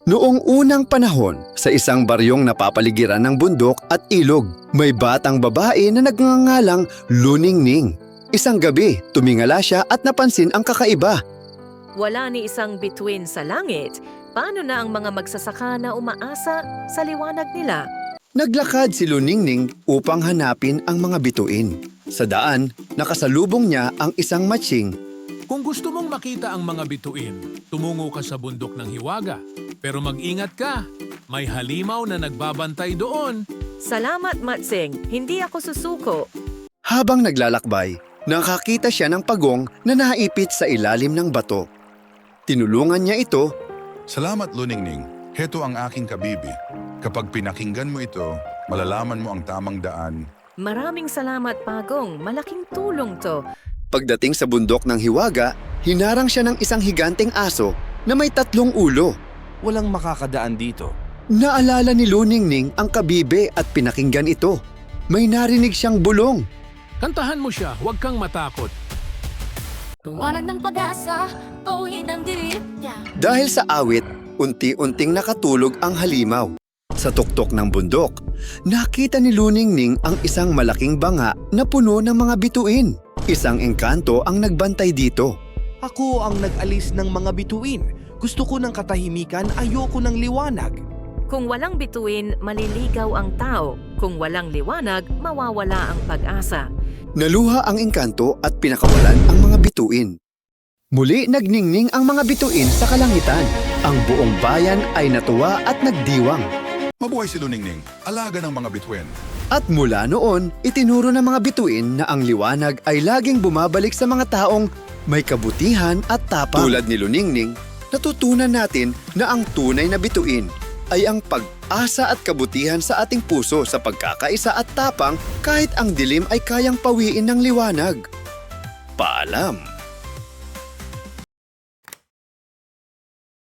Noong unang panahon, sa isang baryong napapaligiran ng bundok at ilog, may batang babae na nagngangalang Luningning. Isang gabi, tumingala siya at napansin ang kakaiba. Wala ni isang bituin sa langit. Paano na ang mga magsasaka na umaasa sa liwanag nila? Naglakad si Luningning upang hanapin ang mga bituin. Sa daan, nakasalubong niya ang isang matching. Kung gusto mong makita ang mga bituin, tumungo ka sa bundok ng Hiwaga. Pero mag-ingat ka, may halimaw na nagbabantay doon. Salamat, Matsing. Hindi ako susuko. Habang naglalakbay, nakakita siya ng pagong na naipit sa ilalim ng bato. Tinulungan niya ito. Salamat, Luningning. Heto ang aking kabibi. Kapag pinakinggan mo ito, malalaman mo ang tamang daan. Maraming salamat, Pagong. Malaking tulong to. Pagdating sa bundok ng Hiwaga, hinarang siya ng isang higanteng aso na may 3 ulo. Walang makakadaan dito. Naalala ni Luningning ang kabibe at pinakinggan ito. May narinig siyang bulong. Kantahan mo siya, huwag kang matakot. Tuwanan ng pag-asa, pauhin ang dilim niya. Dahil sa awit, unti-unting nakatulog ang halimaw. Sa tuktok ng bundok, nakita ni Luningning ang isang malaking banga na puno ng mga bituin. Isang engkanto ang nagbantay dito. Ako ang nag-alis ng mga bituin. Gusto ko ng katahimikan, ayoko ng liwanag. Kung walang bituin, maliligaw ang tao. Kung walang liwanag, mawawala ang pag-asa. Naluha ang engkanto at pinakawalan ang mga bituin. Muli nagningning ang mga bituin sa kalangitan. Ang buong bayan ay natuwa at nagdiwang. Mabuhay si Luningning, alaga ng mga bituin. At mula noon, itinuro ng mga bituin na ang liwanag ay laging bumabalik sa mga taong may kabutihan at tapang. Tulad ni Luningning, natutunan natin na ang tunay na bituin ay ang pag-asa at kabutihan sa ating puso sa pagkakaisa at tapang kahit ang dilim ay kayang pawiin ng liwanag. Paalam!